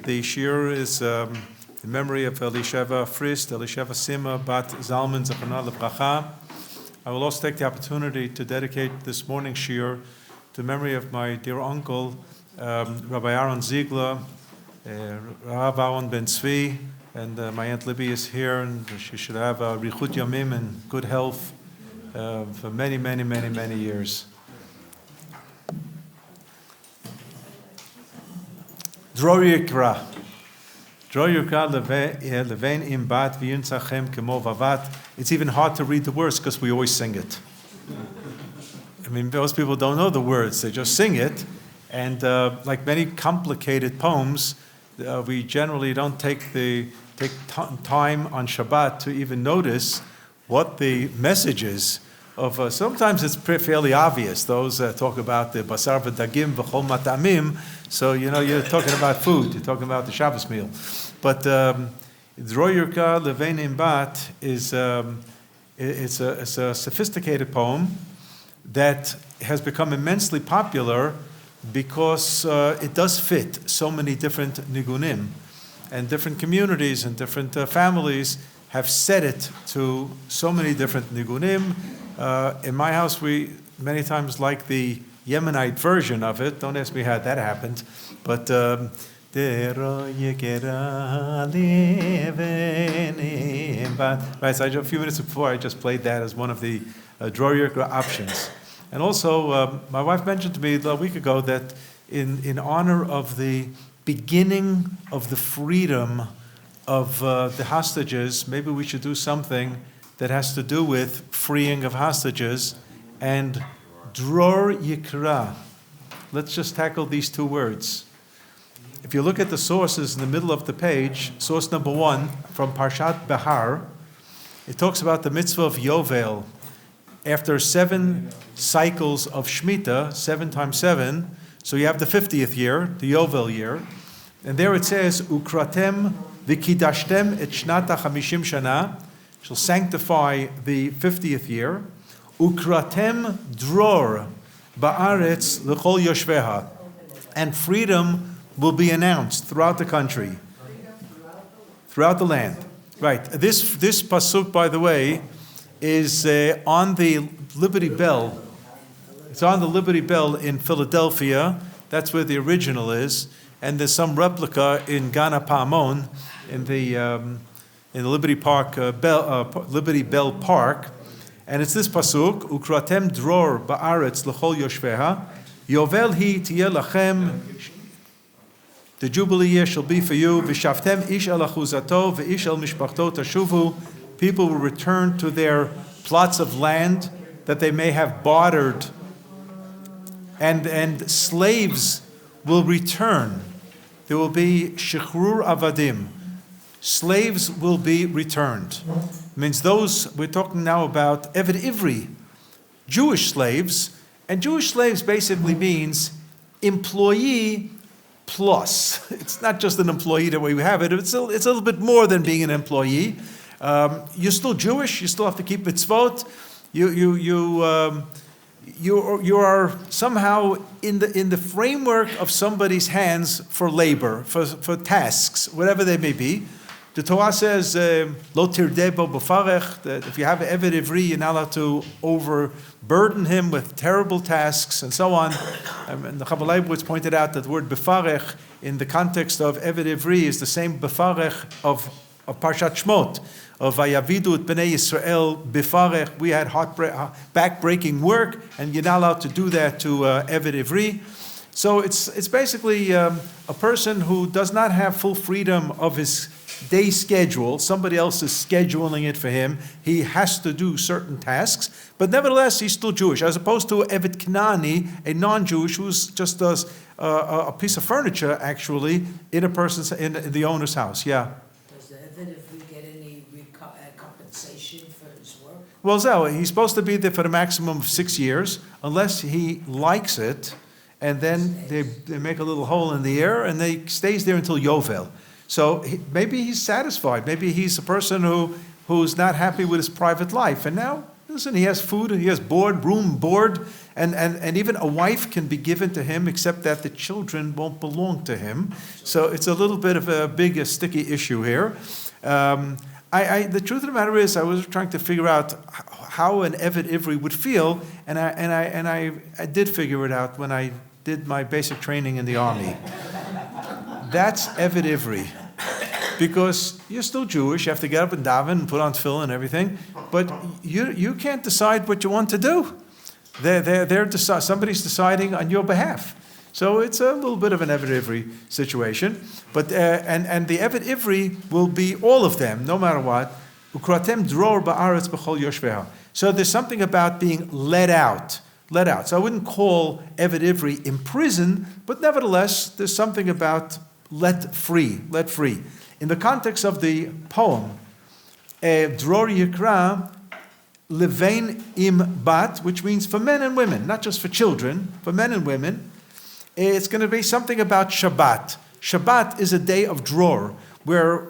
The shir is in memory of Elisheva Frist, Elisheva Sima, Bat Zalman Zachana Lebracha. I will also take the opportunity to dedicate this morning's shir to memory of my dear uncle, Rabbi Aaron Ziegler, Rav Aaron Ben Tzvi, and my Aunt Libby is here, and she should have Richut Yamim and good health for many, many, many, many years. Dror Yikra. Dror Yikra levein im bat v'yunzachem kemo vavat. It's even hard to read the words because we always sing it. I mean, most people don't know the words; they just sing it. And like many complicated poems, we generally don't take time on Shabbat to even notice what the message is of. Sometimes it's fairly obvious. Those talk about the basar v'dagim v'chol matamim. So you're talking about food. You're talking about the Shabbos meal. But Dror Yirka Levein Imbat is it's a sophisticated poem that has become immensely popular because it does fit so many different nigunim, and different communities and different families have set it to so many different nigunim. In my house, we many times like the Yemenite version of it. Don't ask me how that happened, but right. So a few minutes before, I just played that as one of the Dror Yirka options. And also, my wife mentioned to me a week ago that in honor of the beginning of the freedom of the hostages, maybe we should do something that has to do with freeing of hostages. And Dror Yikra. Let's just tackle these two words. If you look at the sources in the middle of the page, source number 1 from Parshat Behar, it talks about the mitzvah of Yovel. After 7 cycles of Shemitah, 7 times 7, so you have the 50th year, the Yovel year, and there it says, Ukratem v'kidashtem et shnata chamishim shana, shall sanctify the 50th year, Ukratem dror ba'aretz l'chol yoshveha, and freedom will be announced throughout the country, throughout the land. Right. This pasuk, by the way, is on the Liberty Bell. It's on the Liberty Bell in Philadelphia. That's where the original is, and there's some replica in Gana Palmon in the Liberty Park Liberty Bell Park. And it's this pasuk, Ukratem dror ba'aretz l'chol yoshveha, Yovel hi tiyeh lachem, the Jubilee year shall be for you, v'shavtem ish el achuzato, v'ish el mishpachto tashuvu, people will return to their plots of land that they may have bartered, and slaves will return. There will be shichrur avadim. Slaves will be returned. It means those, we're talking now about Eved Ivri, Jewish slaves, and Jewish slaves basically means employee plus. It's not just an employee the way we have it, it's a little bit more than being an employee. You're still Jewish, you still have to keep mitzvot, you are somehow in the framework of somebody's hands for labor, for tasks, whatever they may be. The Torah says, "Lo tirdeh bo b'farech," that if you have an Eved Ivri, you're not allowed to overburden him with terrible tasks and so on. And the Chabad Leibowitz pointed out that the word b'farech in the context of Eved Ivri is the same b'farech of Parshat Shmot, of Vayavidu et Bnei Yisrael b'farech. We had back-breaking work, and you're not allowed to do that to Eved Ivri. So it's basically a person who does not have full freedom of his day schedule. Somebody else is scheduling it for him. He has to do certain tasks, but nevertheless, he's still Jewish, as opposed to Eved Knani, a non-Jewish who's just does a piece of furniture, actually, in in the owner's house. Yeah. Does the Eved Ivri get any compensation for his work? Well, so he's supposed to be there for the maximum of 6 years, unless he likes it, and then they make a little hole in the air, and they stays there until Yovel. So maybe he's satisfied. Maybe he's a person who's not happy with his private life, and now Listen, he has food, he has room, board, and even a wife can be given to him, except that the children won't belong to him. So it's a little bit of a sticky issue here. The truth of the matter is, I was trying to figure out how an Eved Ivri would feel, and I did figure it out when I did my basic training in the army. That's Eved Ivri. Because you're still Jewish, you have to get up and daven and put on tefillin and everything, but you can't decide what you want to do. Somebody's deciding on your behalf. So it's a little bit of an Eved Ivri situation. But and the Eved Ivri will be all of them, no matter what. Ukratem Dror ba'aretz b'chol yoshveha. So there's something about being let out. So I wouldn't call Eved Ivri imprisoned, but nevertheless, there's something about let free. In the context of the poem, Dror Yikra, Levein im bat, which means for men and women, not just for children, for men and women. It's going to be something about Shabbat. Shabbat is a day of Dror, where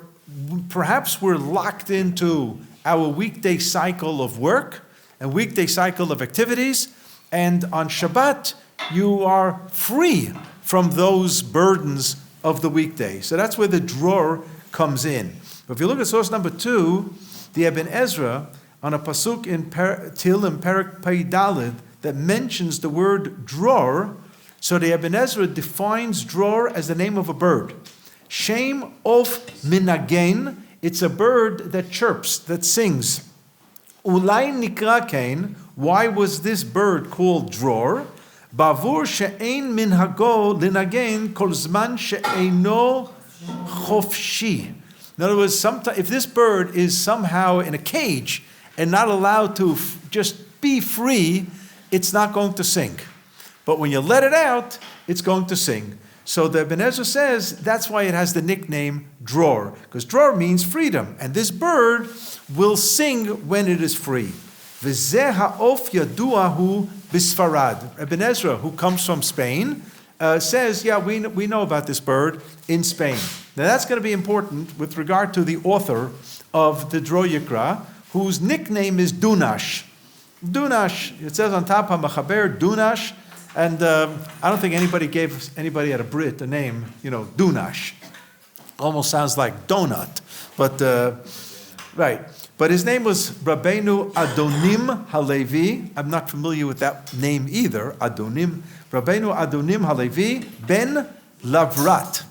perhaps we're locked into our weekday cycle of work and weekday cycle of activities, and on Shabbat, you are free from those burdens of the weekday. So that's where the Dror comes in. But if you look at source number 2, the Ibn Ezra, on a pasuk in Tehillim Perek Pei Daled that mentions the word Dror, so the Ibn Ezra defines Dror as the name of a bird. Shem of minagen, it's a bird that chirps, that sings. Ulai nikra kain, why was this bird called Dror? Bavur she'ein minhago linagen kol zman she'eino chofshi. In other words, if this bird is somehow in a cage and not allowed to just be free, it's not going to sing. But when you let it out, it's going to sing. So the Ibn Ezra says that's why it has the nickname Dror, because Dror means freedom, and this bird will sing when it is free. V'zeh ha'of yaduahu b'Sfarad. Ibn Ezra, who comes from Spain, says, we know about this bird in Spain. Now that's going to be important with regard to the author of the Dror Yikra, whose nickname is Dunash. Dunash, it says on top, HaMachaber, Dunash, and I don't think anybody gave anybody at a Brit a name, Dunash. Almost sounds like donut, but right. But his name was Rabbeinu Adonim Halevi. I'm not familiar with that name either, Adonim. Rabbeinu Adonim Halevi ben Lavrat.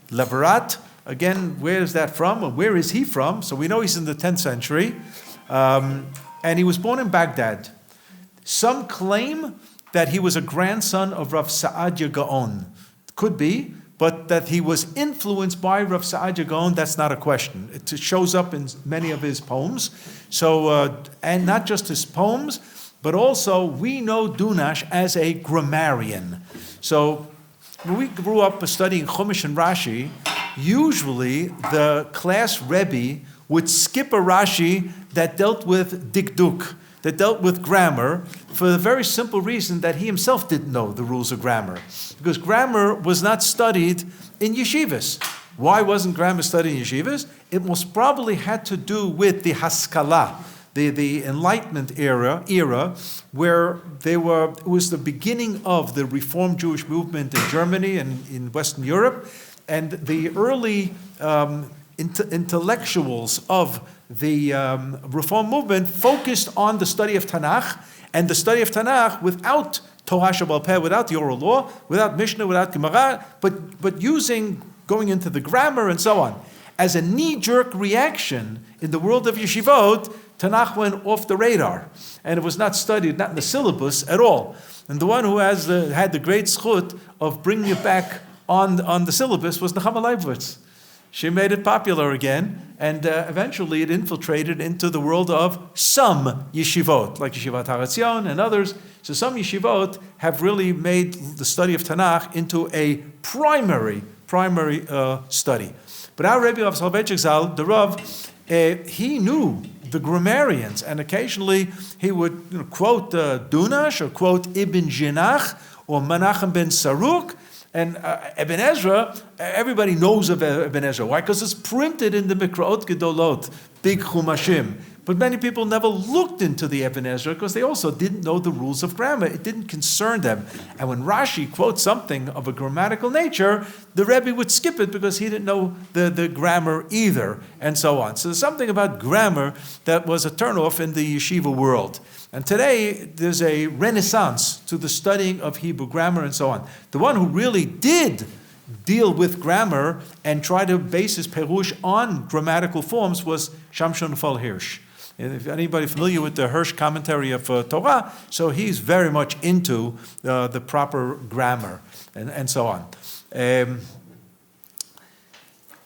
Lavrat, again, where is that from? Or where is he from? So we know he's in the 10th century. And he was born in Baghdad. Some claim that he was a grandson of Rav Saadia Gaon. Could be, but that he was influenced by Rav Saadia Gaon, that's not a question. It shows up in many of his poems. So, and not just his poems, but also we know Dunash as a grammarian. So when we grew up studying Chumash and Rashi, usually the class Rebbe would skip a Rashi that dealt with dikduk, that dealt with grammar, for the very simple reason that he himself didn't know the rules of grammar. Because grammar was not studied in yeshivas. Why wasn't grammar studied in yeshivas? It most probably had to do with the Haskalah, the Enlightenment era, where it was the beginning of the Reformed Jewish movement in Germany and in Western Europe, and the early intellectuals of the Reform movement focused on the study of Tanakh, and the study of Tanakh without Torah Shebaal Peh, without the oral law, without Mishnah, without Gemara, but going into the grammar and so on. As a knee-jerk reaction in the world of yeshivot, Tanakh went off the radar, and it was not studied, not in the syllabus at all. And the one who had the great zchut of bringing it back on the syllabus was Nechama Leibowitz. She made it popular again, and eventually it infiltrated into the world of some yeshivot, like Yeshivat Har Etzion and others. So some yeshivot have really made the study of Tanakh into a primary study. But our Rebbe of Soloveitchik Zal, the Rav, he knew the grammarians, and occasionally he would quote Dunash or quote Ibn Jinach or Menachem ben Saruk. And Ibn Ezra, everybody knows of Ibn Ezra. Why? Because it's printed in the Mikraot Gedolot big chumashim. But many people never looked into the Even Ezra because they also didn't know the rules of grammar. It didn't concern them. And when Rashi quotes something of a grammatical nature, the Rebbe would skip it because he didn't know the grammar either, and so on. So there's something about grammar that was a turnoff in the yeshiva world. And today, there's a renaissance to the studying of Hebrew grammar and so on. The one who really did deal with grammar and try to base his perush on grammatical forms was Shamshon Fal Hirsch. If anybody familiar with the Hirsch commentary of Torah, so he's very much into the proper grammar and so on.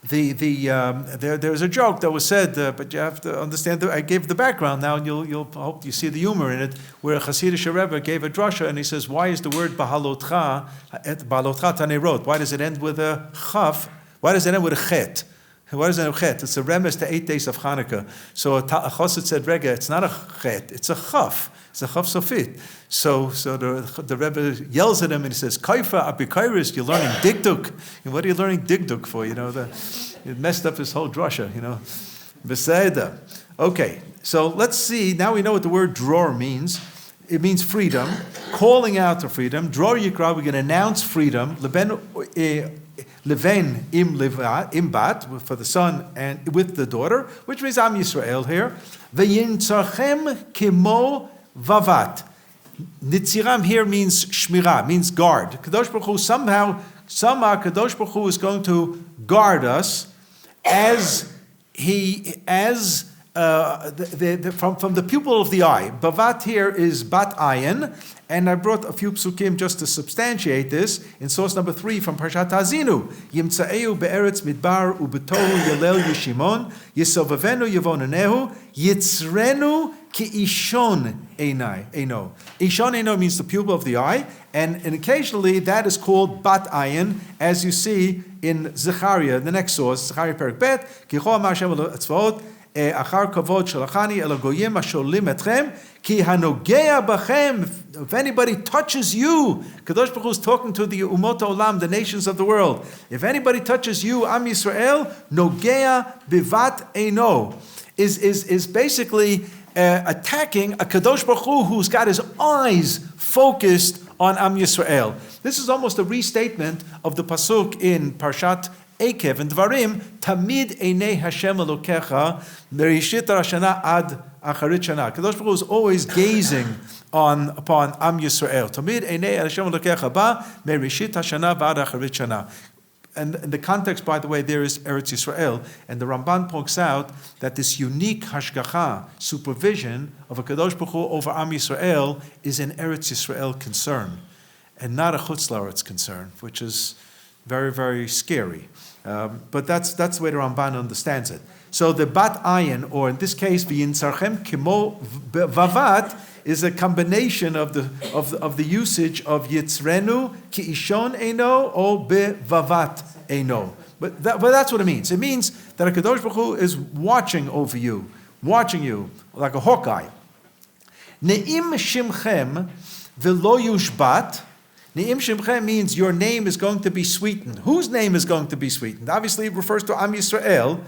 There's a joke that was said, but you have to understand that I gave the background now, and you'll hope you see the humor in it, where a Hasidic Rebbe gave a drasha, and he says, why is the word Bahalotcha Tanerot? Why does it end with a chaf? Why does it end with a chet? Why does it end with a chet? It's a remes to 8 days of Hanukkah. So a chassid said, Rega, it's not a chet, it's a chaf. It's a chaf sofit. So the Rebbe yells at him and he says, Kaifa apikairis, you're learning digduk. And what are you learning digduk for? It messed up his whole drasha, Beseda. Okay, so let's see. Now we know what the word dror means. It means freedom, calling out to freedom. Dror Yikra, we can announce freedom. Leven im bat, for the son and with the daughter, which means Am Yisrael here. V'yintzarchem kimo vavat. Nitziram here means shmirah, means guard. Kadosh Baruch Hu somehow Kadosh Baruch Hu is going to guard us from the pupil of the eye. Bavat here is bat ayin, and I brought a few psukim just to substantiate this. In source number 3 from Parshat Hazinu, Yimtzaeu be'eretz midbar ubetohu yelel yishimon yisovavenu yavonanehu yitzrenu ki ishon eino. Ishon eino means the pupil of the eye, and occasionally that is called bat ayin, as you see in Zechariah, the next source, Zechariah Perek Bet, Kicho Amar Hashem Tzvaot, Achar kavod shalachani el hagoyim asholim etchem ki hanogea bachem. If anybody touches you, Kadosh Baruch Hu is talking to the umot olam, the nations of the world. If anybody touches you, Am Yisrael, nogea bivat eino, is basically attacking a Kadosh Baruch Hu who's got his eyes focused on Am Yisrael. This is almost a restatement of the pasuk in Parshat Ekev and Dvarim, Tamid Einei Hashem Elokecha, Merishit Hashana ad Acharit Shana. Kadosh Baruch Hu is always gazing upon Am Yisrael. Tamid Einei Hashem Elokecha ba Merishit Hashana va ad Acharit Shana. And in the context, by the way, there is Eretz Yisrael, and the Ramban points out that this unique hashgacha, supervision of a Kadosh Baruch Hu over Am Yisrael is an Eretz Yisrael concern, and not a Chutz La'aretz concern, which is very, very scary. But that's the way the Ramban understands it. So the bat ayin, or in this case, v'yintzarchem kimo vavat, is a combination of the usage of yitzrenu ki ishon eino or bevavat eino. But that's what it means. It means that a Kadosh Baruch Hu is watching over you, watching you like a hawkeye. Ne'im shimchem v'lo yushbat. Ne'im shimchem means your name is going to be sweetened. Whose name is going to be sweetened? Obviously, it refers to Am Yisrael.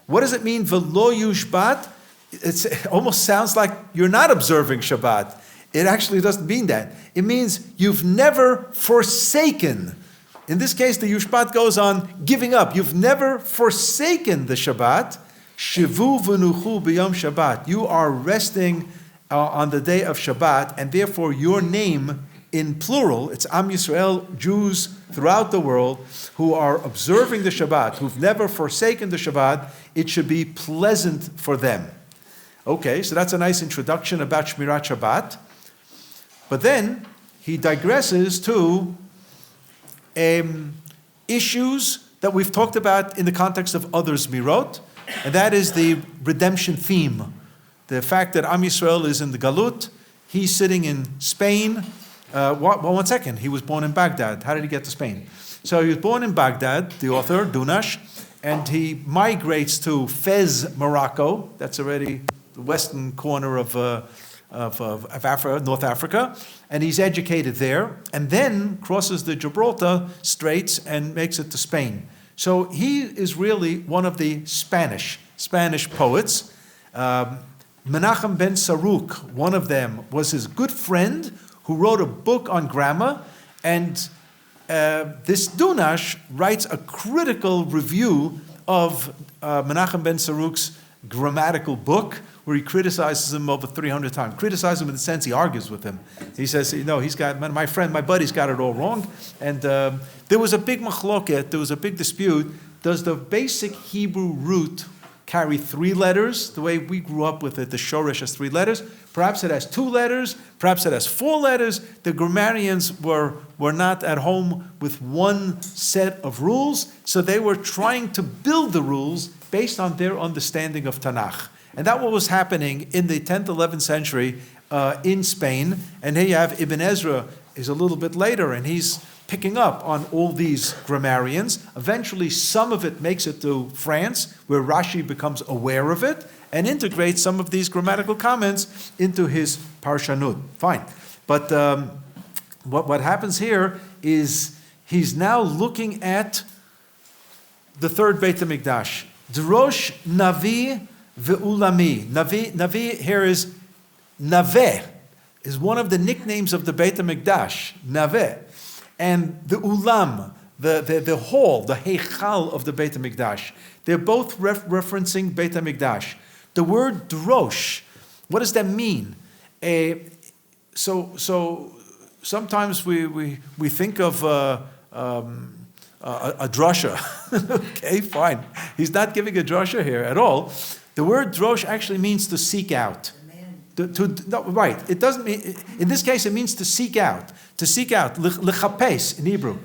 What does it mean, v'lo yushbat? It almost sounds like you're not observing Shabbat. It actually doesn't mean that. It means you've never forsaken. In this case, the yushbat goes on giving up. You've never forsaken the Shabbat. Shivu v'nuchu b'yom Shabbat. You are resting on the day of Shabbat, and therefore your name in plural, it's Am Yisrael, Jews throughout the world who are observing the Shabbat, who've never forsaken the Shabbat. It should be pleasant for them. Okay, so that's a nice introduction about Shmirat Shabbat. But then he digresses to issues that we've talked about in the context of other Zmirot, and that is the redemption theme. The fact that Am Yisrael is in the Galut, he's sitting in Spain. One second, he was born in Baghdad. How did he get to Spain? So he was born in Baghdad, the author, Dunash, and he migrates to Fez, Morocco. That's already the western corner of Africa, North Africa, and he's educated there, and then crosses the Gibraltar Straits and makes it to Spain. So he is really one of the Spanish Spanish poets. Menachem ben Saruk, one of them, was his good friend who wrote a book on grammar, and this Dunash writes a critical review of Menachem ben Saruk's grammatical book, where he criticizes him over 300 times. Criticizes him in the sense he argues with him. He says, he's got, my buddy's got it all wrong. And there was a big machloket, there was a big dispute. Does the basic Hebrew root carry 3 letters, the way we grew up with it? The shoresh has 3 letters. Perhaps it has 2 letters. Perhaps it has 4 letters. The grammarians were not at home with one set of rules, so they were trying to build the rules based on their understanding of Tanakh. And that's what was happening in the 10th, 11th century in Spain. And here you have Ibn Ezra is a little bit later, and he's picking up on all these grammarians. Eventually, some of it makes it to France, where Rashi becomes aware of it and integrates some of these grammatical comments into his Parshanut. Fine. But what happens here is he's now looking at the third Beit HaMikdash. Drosh Navi Ve'ulami. Navi here is Naveh, is one of the nicknames of the Beit HaMikdash, Naveh. And the Ulam, the hall, the Heichal of the Beit HaMikdash, they're both referencing Beit HaMikdash. The word Drosh, what does that mean? So sometimes we think of a drasha. Okay, fine. He's not giving a drasha here at all. The word drosh actually means to seek out. Right. It doesn't mean, in this case, it means to seek out. To seek out. L'chapes in Hebrew.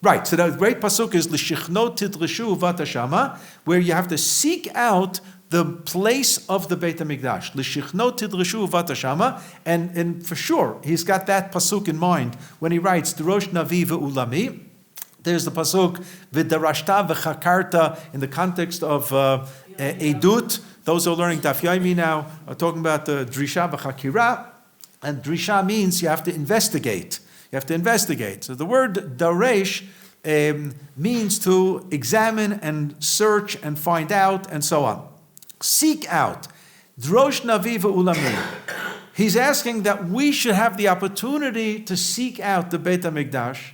Right. So the great pasuk is l'shichno tidreshu vatashama, where you have to seek out the place of the Beit HaMikdash. L'shichno tidreshu vatashama. And for sure, he's got that pasuk in mind when he writes, Drosh Navi ve'ulami. There's the pasuk, v'darashta v'chakarta, in the context of edut. Those who are learning Daf Yomi now are talking about the drisha v'chakira. And drisha means you have to investigate. You have to investigate. So the word daresh means to examine and search and find out and so on. Seek out. Drosh navi ve'ulami. He's asking that we should have the opportunity to seek out the Beit HaMikdash.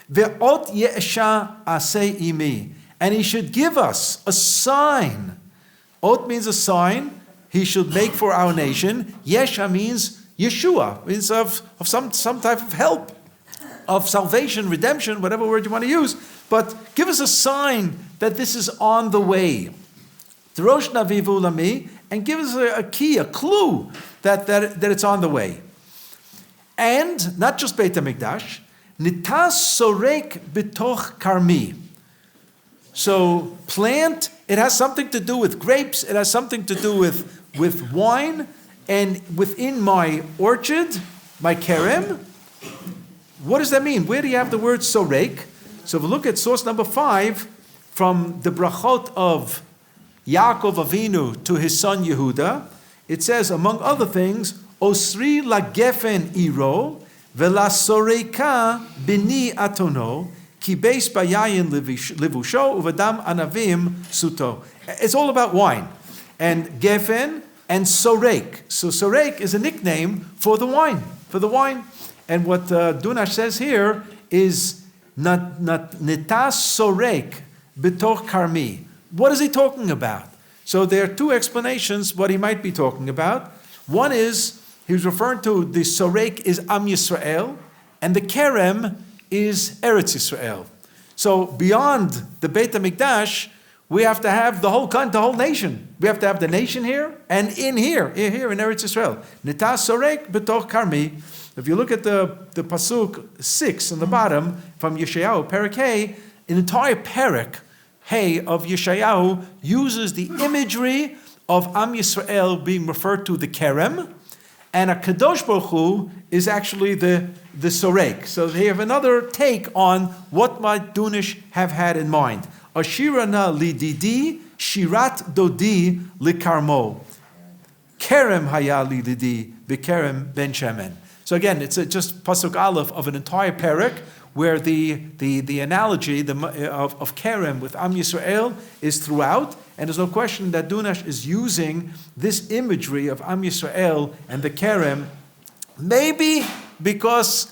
Ve'ot ye'esha aseh imi. And he should give us a sign. Ot means a sign he should make for our nation. Yesha means Yeshua, means of some type of help, of salvation, redemption, whatever word you want to use. But give us a sign that this is on the way. Drosh navi ve'ulami, and give us a key, a clue that it's on the way. And not just Beit HaMikdash, nitas sorek b'toch karmi. So plant, it has something to do with grapes, it has something to do with wine, and within my orchard, my kerem. What does that mean? Where do you have the word sorek? So if we look at source number 5, from the brachot of Yaakov Avinu to his son Yehuda, it says, among other things, Osri la gefen iro, vela soreka bini atono, ki beis bayayin livusho, uvadam anavim suto. It's all about wine. And gefen and sorek. So sorek is a nickname for the wine. And what Dunash says here is netas sorek b'toch karmi. What is he talking about? So there are 2 explanations what he might be talking about. One is, he was referring to the sorek is Am Yisrael, and the kerem is Eretz Yisrael. So beyond the Beit HaMikdash, we have to have the whole nation. We have to have the nation here and in here in Eretz Yisrael. Nitas sorek b'toch karmi. If you look at the pasuk 6 on the bottom from Yeshayahu, Perek Hey, an entire Perek Hey of Yeshayahu uses the imagery of Am Yisrael being referred to the kerem, and a Kadosh Baruch Hu is actually the sorek. So they have another take on what might Dunish have had in mind. Ashira na lididi, shirat dodi likarmo. Kerem haya lididi, bekerem ben shemen. So again, it's just pasuk aleph of an entire perek, where the analogy of Kerem with Am Yisrael is throughout, and there's no question that Dunash is using this imagery of Am Yisrael and the Kerem, maybe because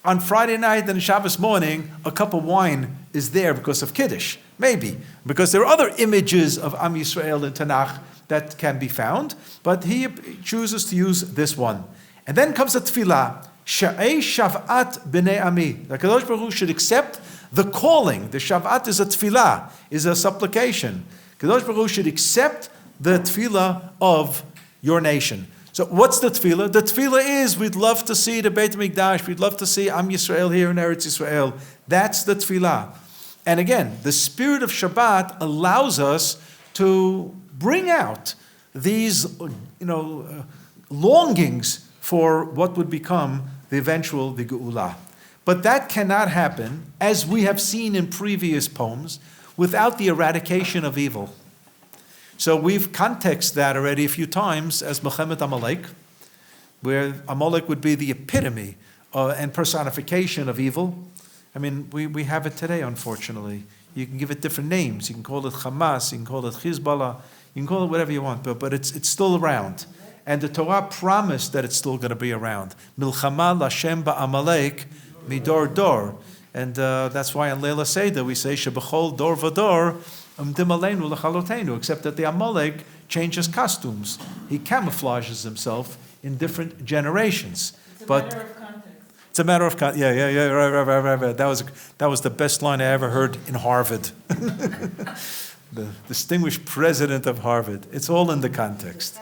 on Friday night and Shabbos morning, a cup of wine is there because of Kiddush. Maybe. Because there are other images of Am Yisrael in Tanakh that can be found. But he chooses to use this one. And then comes the tefillah. Sha'ei shav'at b'nei ami. The Kadosh Baruch Hu should accept the calling. The shav'at is a tefillah, is a supplication. Kadosh Baruch Hu should accept the tefillah of your nation. So what's the tefillah? The tefillah is, we'd love to see the Beit HaMikdash, we'd love to see Am Yisrael here in Eretz Yisrael. That's the tefillah. And again, the spirit of Shabbat allows us to bring out these, longings for what would become the eventual the Geula. But that cannot happen, as we have seen in previous poems, without the eradication of evil. So we've contexted that already a few times as Melchemet Amalek, where Amalek would be the epitome and personification of evil. I mean, we have it today, unfortunately. You can give it different names. You can call it Hamas, you can call it Hezbollah, you can call it whatever you want, but it's still around. And the Torah promised that it's still going to be around. Milchama Lashem ba'Amalek midor dor. And that's why on Leila Seder we say, Shebechol dor vador, except that the Amalek changes costumes. He camouflages himself in different generations. It's a matter of context. It's a matter of context. Yeah, right. That was the best line I ever heard in Harvard. The distinguished president of Harvard. It's all in the context.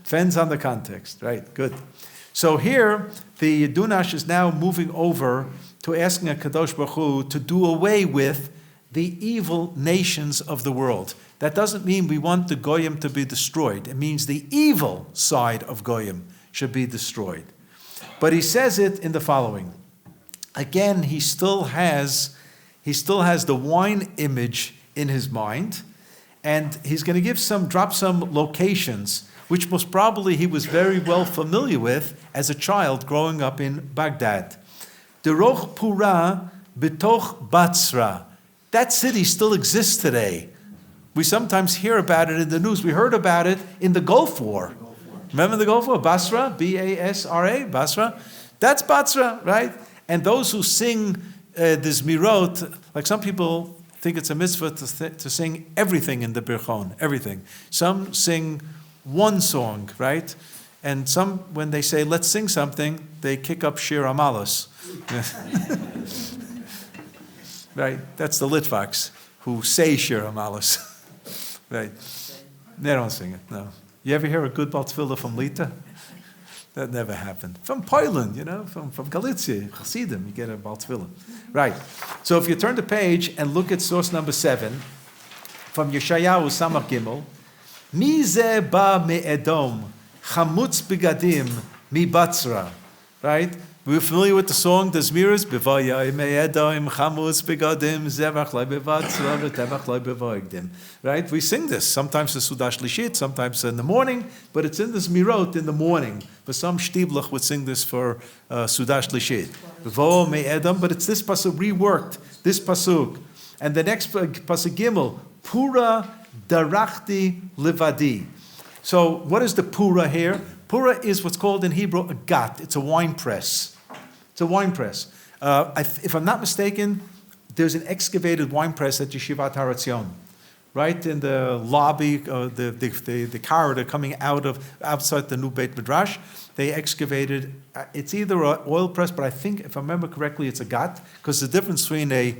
Depends on the context, right? Good. So here, the Dunash is now moving over to asking a Kadosh Baruch Hu to do away with the evil nations of the world. That doesn't mean we want the Goyim to be destroyed. It means the evil side of Goyim should be destroyed. But he says it in the following. Again, he still has the wine image in his mind, and he's going to drop some locations, which most probably he was very well familiar with as a child growing up in Baghdad. Deroch Pura betoch Batsra. That city still exists today. We sometimes hear about it in the news. We heard about it in the Gulf War. Remember the Gulf War? Basra, B-A-S-R-A, Basra. That's Basra, right? And those who sing the Zmirot, like some people think it's a mitzvah to sing everything in the Birchon, everything. Some sing one song, right? And some, when they say, let's sing something, they kick up Shir Amalos. Right? That's the Litvaks who say Shir Amalos. Right? They don't sing it, no. You ever hear a good Baal Tefillah from Lita? That never happened. From Poland, from Galicia, Chassidim, you get a Baal Tefillah. Right. So if you turn the page and look at source number 7, from Yeshayahu Samach Gimel, Mi ze ba me Edom, chamutz begadim mi Batsra. Right? We're familiar with the song, the Zmiris, Bevaya me Edom, chamutz begadim, zevach lai bevatsra, v'tevach lai bevoigdim. Right? We sing this, sometimes the Sudash Lishit, sometimes in the morning, but it's in the Zmirot in the morning. But some Shtiblach would sing this for Sudash Lishit. Bevo me Edom, but it's this pasuk reworked, this pasuk. And the next pasuk Gimel, Pura darachti levadi. So what is the Pura here? Pura is what's called in Hebrew a gat. It's a wine press. It's a wine press. If I'm not mistaken, there's an excavated wine press at Yeshivat Har Etzion, right in the lobby, the corridor coming outside the new Beit Midrash. They excavated. It's either an oil press, but I think, if I remember correctly, it's a gat, because the difference between a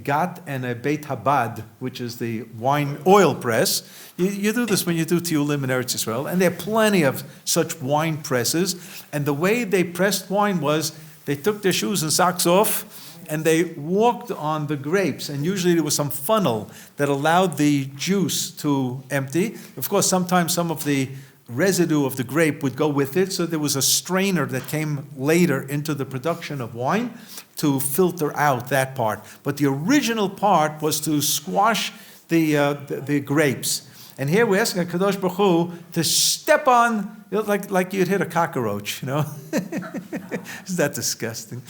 gat and a Beit Habad, which is the wine oil press. You do this when you do Tiyulim in Eretz Yisrael, and there are plenty of such wine presses. And the way they pressed wine was they took their shoes and socks off, and they walked on the grapes. And usually there was some funnel that allowed the juice to empty. Of course, sometimes some of the residue of the grape would go with it, so there was a strainer that came later into the production of wine to filter out that part. But the original part was to squash the grapes. And here we're asking Kadosh Baruch Hu to step on, like you'd hit a cockroach, Isn't that disgusting?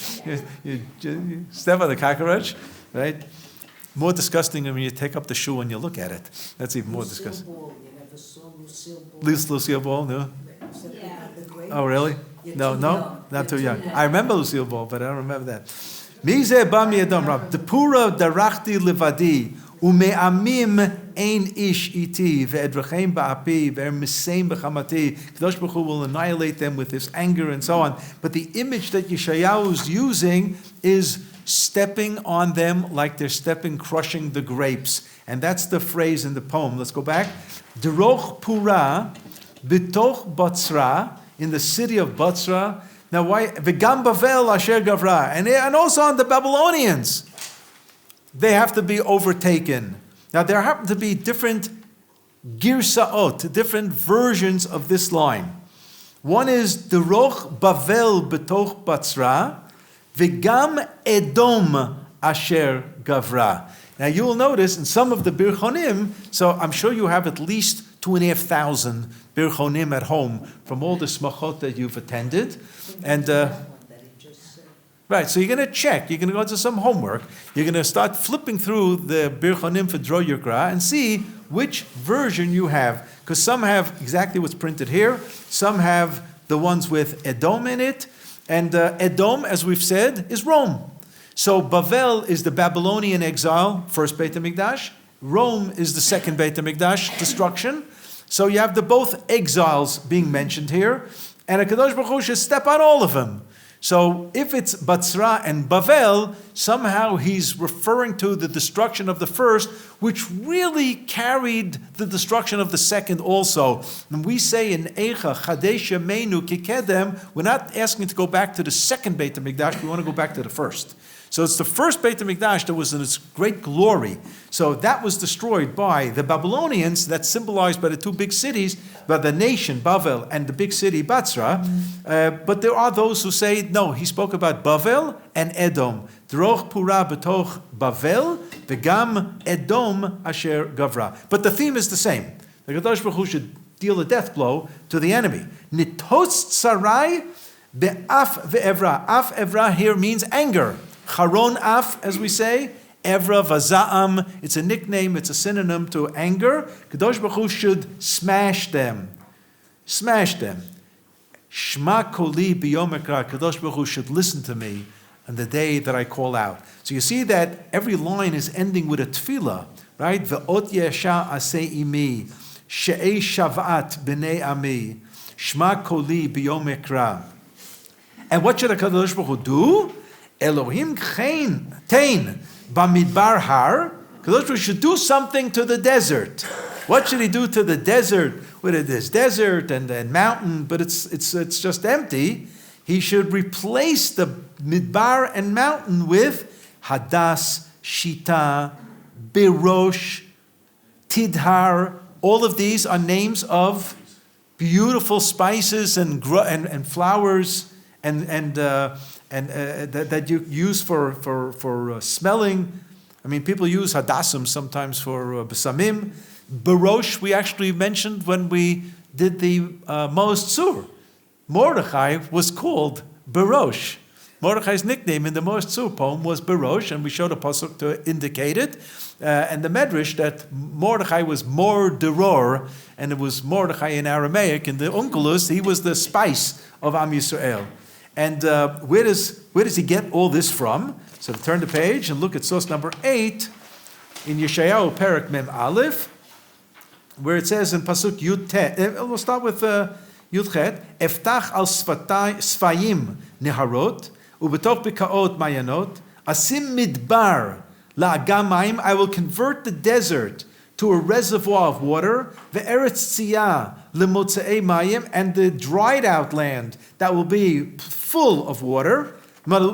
You step on the cockroach, right? More disgusting than when you take up the shoe and you look at it. That's even more disgusting. Ball. You never saw Lucille Ball. Lucille Ball, no? Yeah. Oh, really? You're No, too no, young. not too You're young. too young. I remember Lucille Ball, but I don't remember that. Mizeh ba miyadam rab. Depura darachti levadi ume'amim ein ish iti ve'edrachem ba'api ve'ermiseim b'chamati. Kadosh Baruch Hu will annihilate them with his anger and so on. But the image that Yeshayahu is using is stepping on them like they're crushing the grapes. And that's the phrase in the poem. Let's go back. Dror pura b'toch Batzra, in the city of Batzra. Now why? V'gam Bavel asher gavra. And also on the Babylonians. They have to be overtaken. Now there happen to be different girsaot, different versions of this line. One is Deroch Bavel b'toch Batzra, v'gam Edom asher gavra. Now you will notice in some of the Birchonim, so I'm sure you have at least 2,500 Birchonim at home from all the smachot that you've attended. And right, so you're going to check. You're going to go to some homework. You're going to start flipping through the Birchonim for Dror Yikra and see which version you have. Because some have exactly what's printed here. Some have the ones with Edom in it. And Edom, as we've said, is Rome. So Bavel is the Babylonian exile, first Beit HaMikdash. Rome is the second Beit HaMikdash destruction. So you have the both exiles being mentioned here. And HaKadosh Baruch Hu should step on all of them. So if it's Batzra and Bavel, somehow he's referring to the destruction of the first, which really carried the destruction of the second also. And we say in Eicha, Chadesh Yameinu Kikedem, we're not asking to go back to the second Beit HaMikdash, we want to go back to the first. So it's the first Beit HaMikdash that was in its great glory. So that was destroyed by the Babylonians, that's symbolized by the two big cities, by the nation, Bavel, and the big city, Batzra. But there are those who say, no, he spoke about Bavel and Edom. Droch pura betoch Bavel, v'gam Edom asher gavra. But the theme is the same. The Kadosh Baruch Hu should deal a death blow to the enemy. Nitos tsarai be'af ve'evra. Af evra here means anger. Charon af, as we say, Evra vaza'am, it's a nickname, it's a synonym to anger. Kadosh Baruch Hu should smash them. Smash them. Shma koli biyom ekra, Kadosh Baruch Hu should listen to me on the day that I call out. So you see that every line is ending with a tefillah, right? Ve'ot yesha aseh imi, she'ei shavat b'nei ami, shma koli biyom ekra. And what should HaKadosh Baruch Hu do? Elohim tein bamidbar har. Kadosh Baruch Hu should do something to the desert. What should he do to the desert? Well, there's desert and mountain, but it's just empty. He should replace the midbar and mountain with hadas, shita, birosh, tidhar. All of these are names of beautiful spices and flowers and that you use for smelling. I mean, people use hadassim sometimes for besamim. Barosh we actually mentioned when we did the Maoz Tzur. Mordechai was called Barosh. Mordechai's nickname in the Maoz Tzur poem was Barosh, and we showed a pasuk to indicate it. And the Medrash that Mordechai was Dror, and it was Mordechai in Aramaic. In the Onkelos, he was the spice of Am Yisrael. And where does he get all this from? So turn the page and look at source number 8 in Yeshayahu Perek Mem Aleph, where it says in Pasuk Yud Tet. We'll start with Yud Chet. Eftach al sfayim neharot ubetoch bekaot mayanot asim midbar la'agam mayim. I will convert the desert to a reservoir of water, ve'eretz tziyah lemotzei mayim, and the dried out land that will be full of water,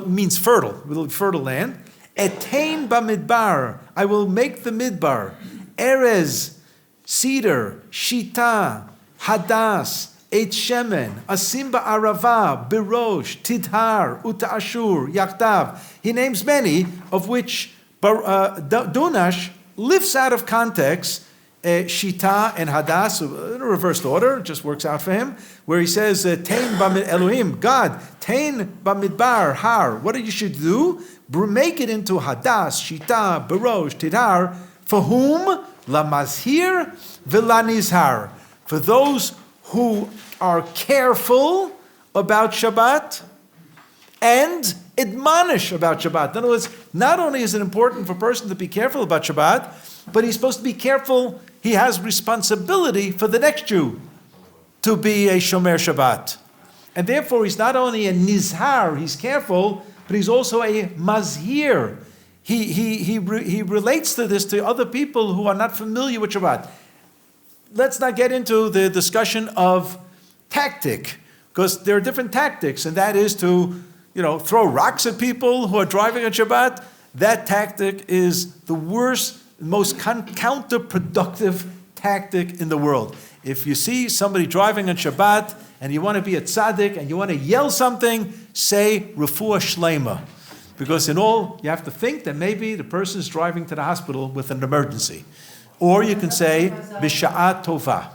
means fertile, will be fertile land. Etain bamidbar, I will make the midbar, erez, cedar, shita, hadas, eit shemen, asim ba'arava, birosh, tidhar, uta ashur, yaktav. He names many, of which Dunash lifts out of context Shita and Hadas, in a reversed order, it just works out for him, where he says, Tain bamid Elohim, God, Tain bamidbar har, what you should do? Make it into Hadas, Shita, Barosh, Tidar, for whom? Lamazhir v'lanizhar, for those who are careful about Shabbat and admonish about Shabbat. In other words, not only is it important for a person to be careful about Shabbat, but he's supposed to be careful. He has responsibility for the next Jew to be a Shomer Shabbat. And therefore, he's not only a Nizhar, he's careful, but he's also a Mazhir. He relates to this to other people who are not familiar with Shabbat. Let's not get into the discussion of tactic, because there are different tactics, and that is to, throw rocks at people who are driving on Shabbat. That tactic is the worst, most counterproductive tactic in the world. If you see somebody driving on Shabbat and you want to be a tzaddik and you want to yell something, say refuah shlema. Because in all, you have to think that maybe the person is driving to the hospital with an emergency. Or you can say b'sha'at tova.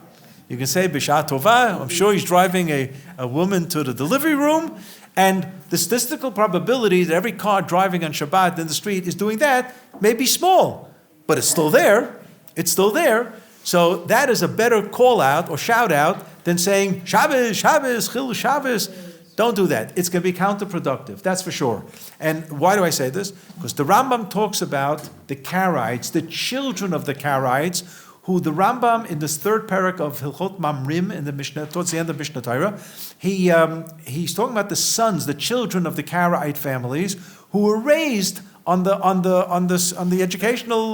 You can say b'sha'at tova. I'm sure he's driving a woman to the delivery room, and the statistical probability that every car driving on Shabbat in the street is doing that may be small. But it's still there. It's still there. So that is a better call out or shout out than saying Shabbos, Shabbos, Chil Shabbos. Don't do that. It's going to be counterproductive. That's for sure. And why do I say this? Because the Rambam talks about the Karaites, the children of the Karaites, who the Rambam in this third parak of Hilchot Mamrim in the Mishnah, towards the end of Mishnah Torah, he's talking about the sons, the children of the Karaite families who were raised on the educational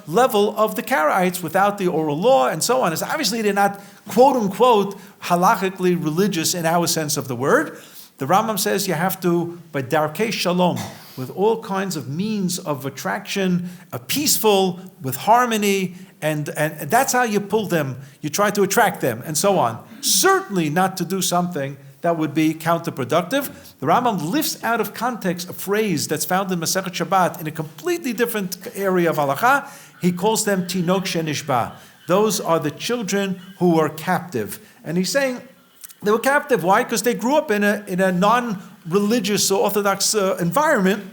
level of the Karaites without the oral law and so on. It's obviously they're not quote unquote halachically religious in our sense of the word. The Rambam says you have to, by darkei shalom, with all kinds of means of attraction, peaceful, with harmony, and that's how you pull them. You try to attract them, and so on. Certainly not to do something that would be counterproductive. The Rambam lifts out of context a phrase that's found in Masechet Shabbat in a completely different area of halacha. He calls them tinok shenishba. Those are the children who are captive. And he's saying they were captive. Why? Because they grew up in a non-religious or orthodox environment.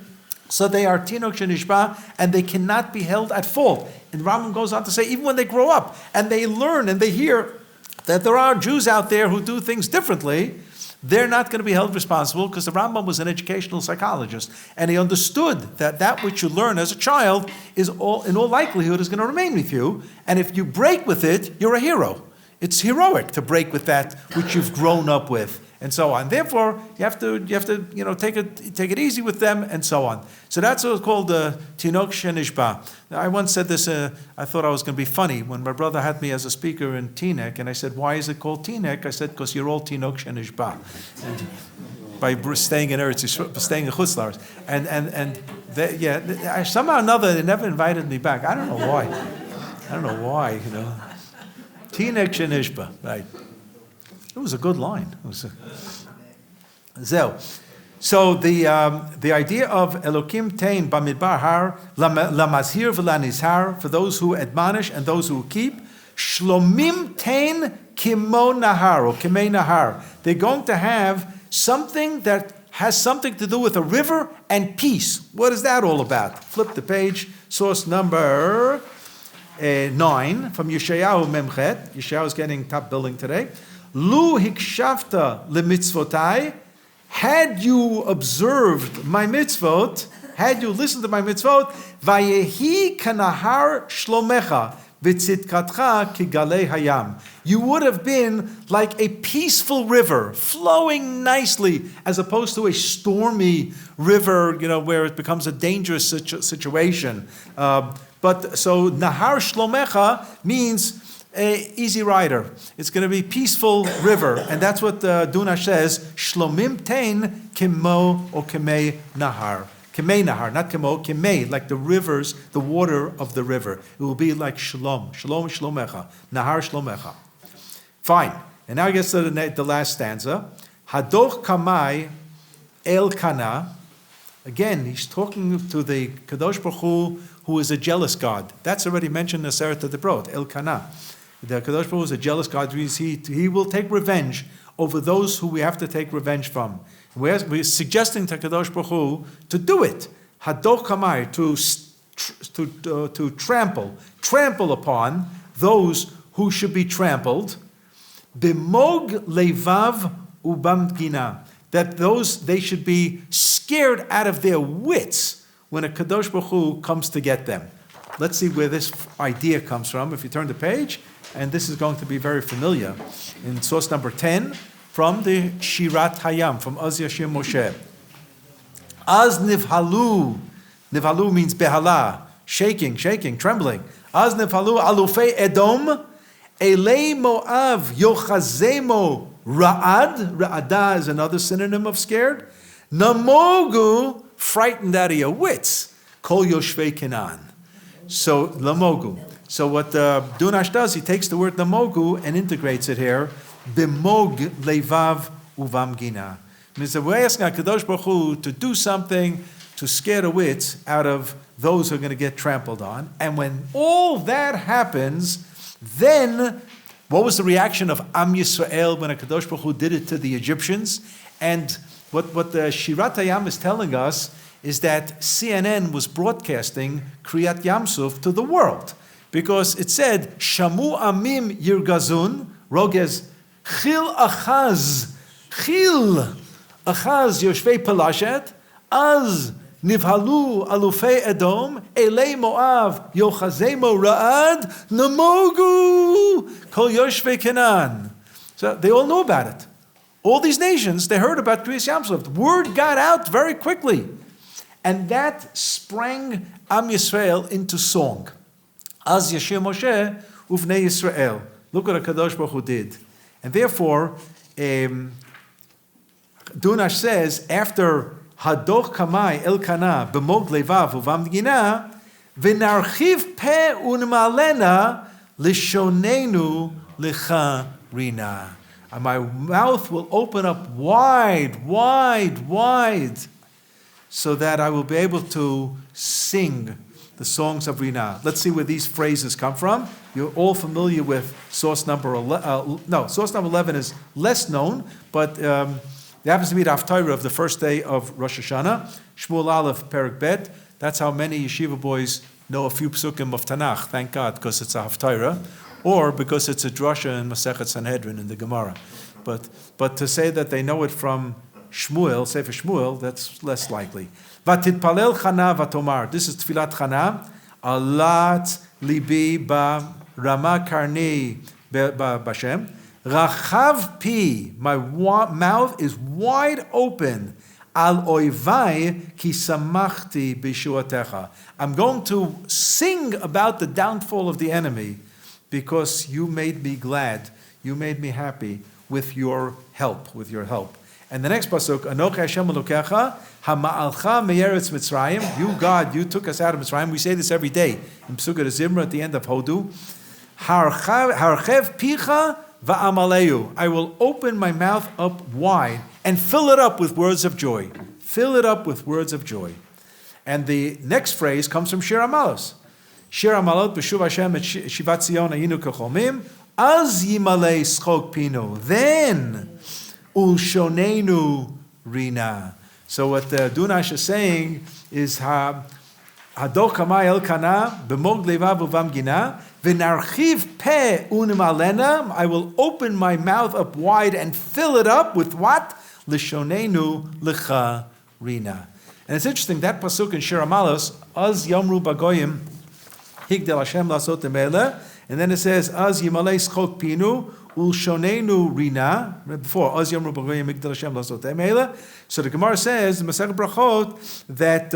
So they are tinok shenishba, and they cannot be held at fault. And Rambam goes on to say, even when they grow up and they learn and they hear that there are Jews out there who do things differently, they're not going to be held responsible, because the Rambam was an educational psychologist, and he understood that which you learn as a child is in all likelihood is going to remain with you, and if you break with it, you're a hero. It's heroic to break with that which you've grown up with, and so on. Therefore, you have to take it easy with them, and so on. So that's what's called tinok shenishba. I once said this. I thought I was going to be funny when my brother had me as a speaker in Teaneck, and I said, "Why is it called Teaneck?" I said, "Because you're all tinok shenishba." By staying in staying in Chutz La'aretz, and somehow or another they never invited me back. I don't know why. Teaneck shenishba, right? It was a good line. So the idea of Elokim tein bamidbar har lamazhir v'lanizhar, for those who admonish and those who keep. Shlomim tein kimo nahar or kimei nahar. They're going to have something that has something to do with a river and peace. What is that all about? Flip the page. Source number 9 from Yeshayahu Memchet. Yeshayahu is getting top billing today. Lu hikshafta lemitzvotai, had you observed my mitzvot, had you listened to my mitzvot, vayehi kanahar shlomecha v'tzitkatcha kigalei hayam. You would have been like a peaceful river, flowing nicely, as opposed to a stormy river, where it becomes a dangerous situation. But so nahar shlomecha means easy rider. It's going to be peaceful river, and that's what Duna says. Shlomim tein kimo or kemei nahar. Kemei nahar, not kemo, kemei, like the rivers, the water of the river. It will be like shalom, shalom shlomecha, nahar shlomecha. Fine. And now I guess to the last stanza. Hadoch kamai el kana. Again, he's talking to the Kadosh Baruch Hu, who is a jealous God. That's already mentioned in Aseret HaDibrot, Elkanah. The Kadosh Baruch Hu is a jealous God. He will take revenge over those who we have to take revenge from. We're suggesting to Kadosh Baruch Hu to do it. Hador Kamai, to trample upon those who should be trampled. Bimog levav ubamgina, that they should be scared out of their wits when a Kadosh Baruch Hu comes to get them. Let's see where this idea comes from. If you turn the page, and this is going to be very familiar, in source number 10, from the Shirat Hayam, from Az Yashir Moshe. Az nivhalu means behala, shaking, trembling. Az nivhalu alufei Edom, elei Moav yochazemo ra'ada is another synonym of scared. Namogu, frightened out of your wits. Kol yoshvei Canaan. So, lamogu. So what Dunash does, he takes the word namogu and integrates it here. Bimog levav uvamgina. Means that we're asking HaKadosh Baruch Hu to do something to scare the wits out of those who are going to get trampled on. And when all that happens, then what was the reaction of Am Yisrael when HaKadosh Baruch Hu did it to the Egyptians? And what the Shirat Hayam is telling us is that CNN was broadcasting Kriyat Yamsuf to the world. Because it said, Shamu Amim Yirgazun, Rogez, Chil Achaz Yoshvei Pelashet, Az Nivhalu Alufei Edom, Elei Moav, Yochazemo Ra'ad, Namogu, Kol Yoshvei Canaan. So they all know about it. All these nations, they heard about Kriyas Yamsuf. The word got out very quickly. And that sprang Am Yisrael into song. Az Yashir Moshe uvnei Yisrael. Look what HaKadosh Baruch Hu did. And therefore, Dunash says, after Hador Kamai Elkanah b'mog levav uvamgina, v'narchiv pe unmalena lishonenu lecha rina. And my mouth will open up wide, so that I will be able to sing the songs of Rina. Let's see where these phrases come from. You're all familiar with source number 11. Source number 11 is less known, but it happens to be the Haftarah of the first day of Rosh Hashanah, Shmuel Aleph, Perek Bet. That's how many yeshiva boys know a few psukim of Tanakh, thank God, because it's a Haftarah, or because it's a drasha in Masechet Sanhedrin in the Gemara. But to say that they know it from Shmuel, Sefer Shmuel, that's less likely. Vatitpalel Chana vatomar. This is Tfilat Chana. Alat libi ba rama karni b'Hashem. Rachav pi. My mouth is wide open. Al oivai ki samachti b'shuatecha. I'm going to sing about the downfall of the enemy because you made me glad. You made me happy with your help. And the next pasuk, Anochi Hashem Elokecha, Hama'alcha me'eretz Mitzrayim. You, God, you took us out of Mitzrayim. We say this every day in Pesukah Zimra at the end of Hodu. Harchev picha va'amaleyu. I will open my mouth up wide and fill it up with words of joy. Fill it up with words of joy. And the next phrase comes from Shir HaMalos. Shir HaMalot b'shuv Hashem et Shivat Zion ayinu kechomim. Az yimalei schok pinu. Then Ulshonenu Rina. So what Dunash is saying is Hador Kamai Elkanah b'mog levav uvamgina v'narchiv pe unimalena. I will open my mouth up wide and fill it up with what? Lishonenu lecha Rina. And it's interesting that pasuk in Shir HaMalos, Az Yomru Bagoyim Higdel Hashem Lasot Emele, and then it says Az Yimalei Schok Pinu Ulshonenu Rina. Before Az Yomru Bagoyim Higdel Hashem Lasot Emele. So the Gemara says in Masechet Brachot that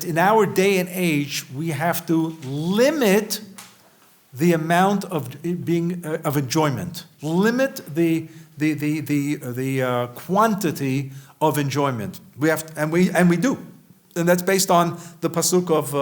in our day and age we have to limit the amount of of enjoyment. Limit the quantity of enjoyment. We have to, and we do, and that's based on the pasuk of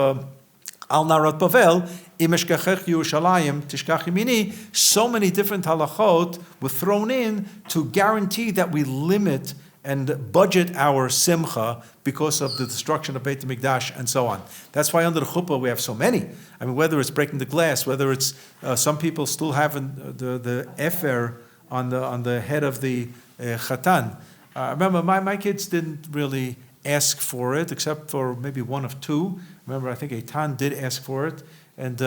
Al Narat Bavel. Imeshkachech Yerushalayim Tishkach Yimini. So many different halachot were thrown in to guarantee that we limit and budget our simcha because of the destruction of Beit HaMikdash and so on. That's why under the chuppah we have so many. I mean, whether it's breaking the glass, whether it's some people still having the efer on the head of the chatan. Remember, my kids didn't really ask for it, except for maybe one of two. Remember, I think Eitan did ask for it, and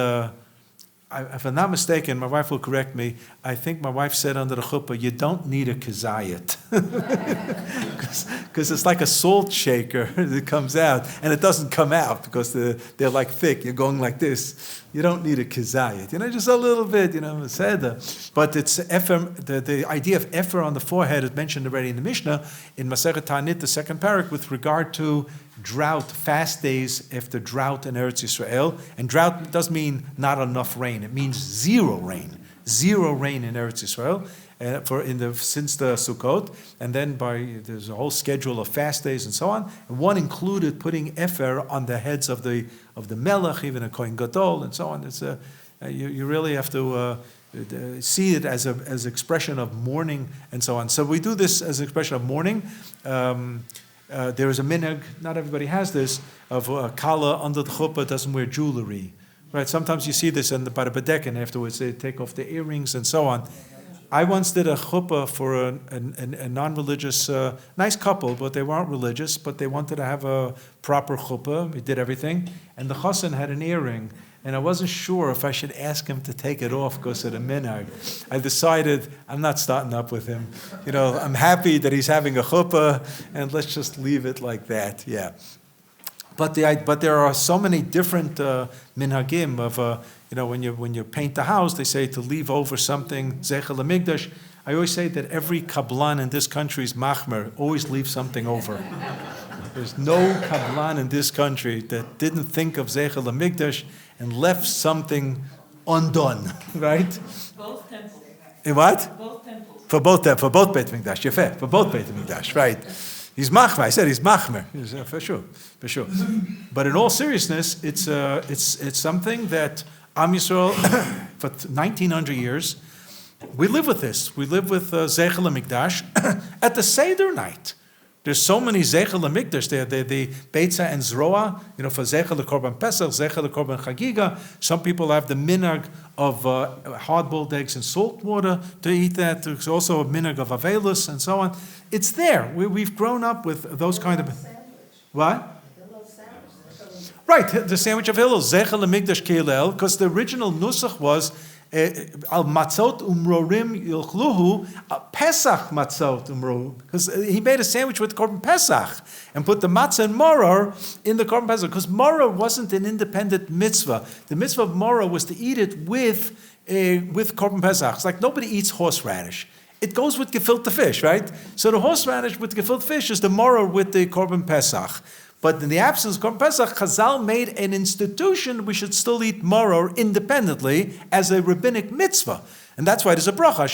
if I'm not mistaken, my wife will correct me, I think my wife said under the chuppah, you don't need a kazayat. Because it's like a salt shaker that comes out, and it doesn't come out because they're like thick. You're going like this. You don't need a kazayat. Just a little bit, seder. But it's efer, the idea of efer on the forehead is mentioned already in the Mishnah, in Masechet Ta'anit, the second parak, with regard to drought, fast days after drought in Eretz Yisrael. And drought doesn't mean not enough rain. It means zero rain. Zero rain in Eretz Yisrael since the Sukkot. And then there's a whole schedule of fast days and so on. And one included putting efer on the heads of the melech, even a kohen gadol and so on. It's you really have to see it as an expression of mourning and so on. So we do this as an expression of mourning. There is a minhag, not everybody has this, of kala under the chuppah doesn't wear jewelry. Right? Sometimes you see this by the bedeken afterwards, they take off the earrings and so on. I once did a chuppah for a non-religious, nice couple, but they weren't religious, but they wanted to have a proper chuppah. We did everything. And the chassan had an earring. And I wasn't sure if I should ask him to take it off because of the minhag. I decided I'm not starting up with him. I'm happy that he's having a chuppah, and let's just leave it like that. Yeah. But there are so many different minhagim of when you paint the house, they say to leave over something zecher lemikdash. I always say that every kablan in this country is machmer. Always leave something over. There's no kablan in this country that didn't think of zecher lemikdash and left something undone, right? Both temples. In what? Both temples. For both Beit HaMikdash, yefeh, for both Beit HaMikdash, right? He's machmer. I said he's machmer, for sure. But in all seriousness, it's something that Am Yisrael for 1900 years we live with this. We live with Zeichel HaMikdash at the Seder night. There's so many Zeichel HaMikdash there. The Beitza and Zroa, for Zeichel HaKorban Pesach, Zeichel HaKorban Chagiga. Some people have the minhag of hard-boiled eggs and salt water to eat that. There's also a minhag of Avelus and so on. It's there. We've grown up with those kind of... What? Right, the sandwich of Hillel, Zeichel HaMikdash Keilel, because the original nusach was al matzot umrorim yilchluhu, Pesach matzot umrorim, because he made a sandwich with Korban Pesach and put the matzah and maror in the Korban Pesach, because maror wasn't an independent mitzvah. The mitzvah of maror was to eat it with Korban Pesach. It's like nobody eats horseradish. It goes with gefilte fish, right? So the horseradish with gefilte fish is the maror with the Korban Pesach. But in the absence of Korban Pesach, Chazal made an institution we should still eat maror independently as a rabbinic mitzvah. And that's why there's a bracha.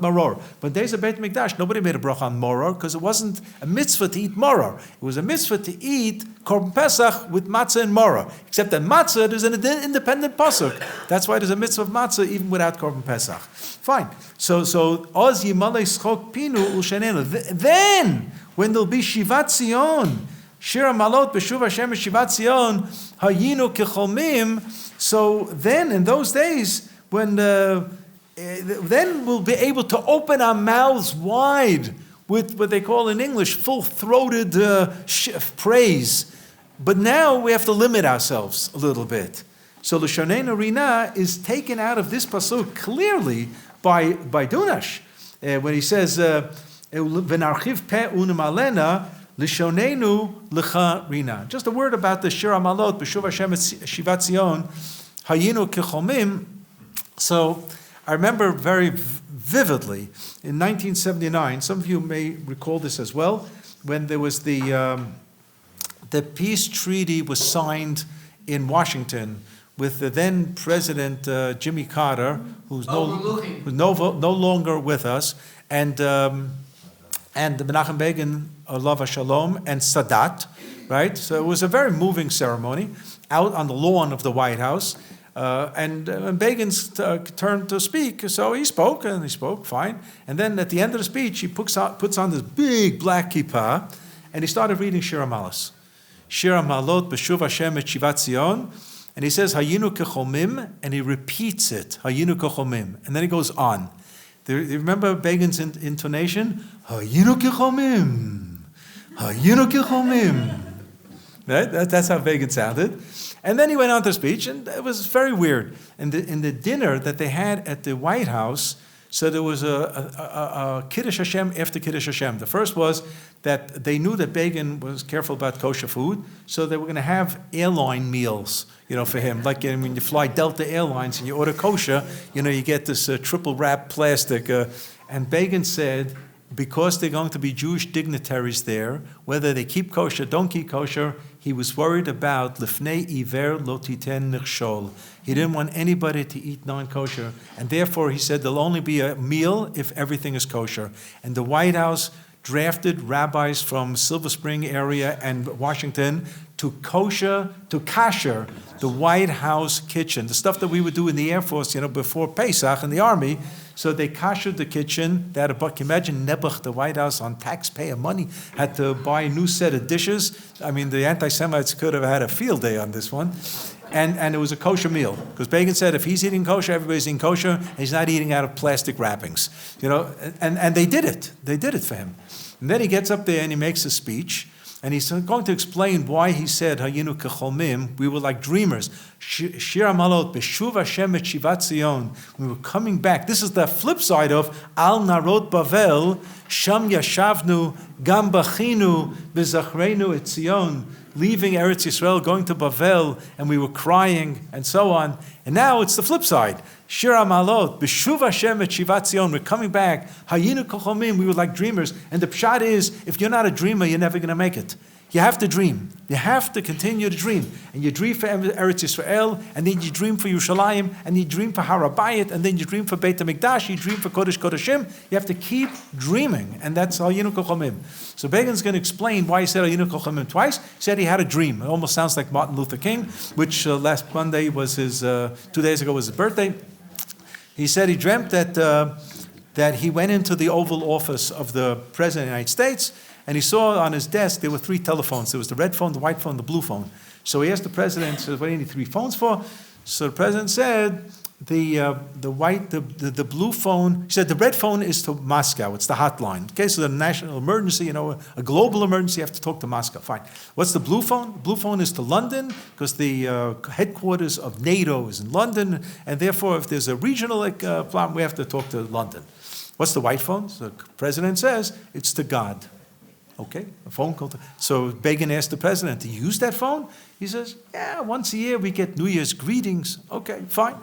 Maror. But days of Beit HaMikdash, nobody made a bracha on maror because it wasn't a mitzvah to eat maror. It was a mitzvah to eat Korban Pesach with matzah and maror. Except that matzah, there's an independent pasuk. That's why there's a mitzvah of matzah even without Korban Pesach. Fine. So oz yimalei schok pinu ulshenenu. Then, when there'll be Shivat Zion, Shir HaMalot B'Shuv Hashem Shivat Zion, Hayinu Kecholmim. So then, in those days, when then we'll be able to open our mouths wide with what they call in English full-throated praise. But now we have to limit ourselves a little bit. So the Shonenu Rina is taken out of this pasuk clearly by Dunash when he says. V'narchiv peh u'nemalena l'shonenu l'cha rina. Just a word about the Shir HaMalot B'Shuv Hashem Shivat Zion Hayinu Kecholmim. So I remember very vividly in 1979. Some of you may recall this as well. When there was the peace treaty was signed in Washington with the then President Jimmy Carter, who's no longer with us, and Menachem Begin, Alav Shalom, and Sadat, right? So it was a very moving ceremony out on the lawn of the White House. And Begin's turn to speak, so he spoke fine. And then at the end of the speech, he puts on this big black kippah, and he started reading Shir HaMalos. Shir HaMalot b'shuv Hashem et shivat Zion, and he says Hayinu kechomim, and he repeats it, Hayinu kechomim, and then he goes on. Do you remember Begin's intonation? Hayinu kechomim, Hayinu kechomim. Right? That's how Begin sounded. And then he went on to speech, and it was very weird. In the dinner that they had at the White House, so there was a Kiddush Hashem after Kiddush Hashem. The first was that they knew that Begin was careful about kosher food, so they were going to have airline meals, for him. Like when you fly Delta Airlines and you order kosher, you get this triple wrap plastic. And Begin said, because they're going to be Jewish dignitaries there, whether they keep kosher, don't keep kosher, he was worried about lifnei iver lo titen nichshol. He didn't want anybody to eat non-kosher, and therefore he said there'll only be a meal if everything is kosher. And the White House drafted rabbis from Silver Spring area and Washington to kasher the White House kitchen, the stuff that we would do in the Air Force, before Pesach in the Army. So they kashered the kitchen. They had a buck. Imagine Nebuch, the White House, on taxpayer money, had to buy a new set of dishes. I mean, the anti-Semites could have had a field day on this one. And it was a kosher meal. Because Begin said if he's eating kosher, everybody's eating kosher, and he's not eating out of plastic wrappings. And they did it. They did it for him. And then he gets up there and he makes a speech. And he's going to explain why he said, Hayinu kecholmim, we were like dreamers. Shir HaMalot, b'shuv Hashem et shivat Zion. We were coming back. This is the flip side of Al Narot Bavel, Sham Yashavnu, Gam Bachinu, B'zachrenu et Zion. Leaving Eretz Yisrael, going to Bavel, and we were crying, and so on. And now it's the flip side. Shir HaMalot, b'shuv Hashem et shivat Zion. We're coming back. Hayinu kecholmim, we were like dreamers. And the pshat is, if you're not a dreamer, you're never going to make it. You have to dream. You have to continue to dream. And you dream for Eretz Yisrael, and then you dream for Yerushalayim, and you dream for Har HaBayit, and then you dream for Beit HaMikdash, you dream for Kodesh Kodeshim. You have to keep dreaming, and that's Hayinu kecholmim. So Begin's going to explain why he said Hayinu kecholmim twice. He said he had a dream. It almost sounds like Martin Luther King, which last Monday was his, 2 days ago was his birthday. He said he dreamt that he went into the Oval Office of the President of the United States, and he saw on his desk there were 3 telephones. There was the red phone, the white phone, the blue phone. So he asked the president, says, what do you need 3 phones for? So the president said, the blue phone, he said the red phone is to Moscow, it's the hotline. In case of a national emergency, a global emergency, you have to talk to Moscow. Fine. What's the blue phone? The blue phone is to London, because the headquarters of NATO is in London, and therefore if there's a regional problem, we have to talk to London. What's the white phone? So the president says, it's to God. Okay, a phone call. So Begin asked the president to use that phone. He says, yeah, once a year we get New Year's greetings. Okay, fine.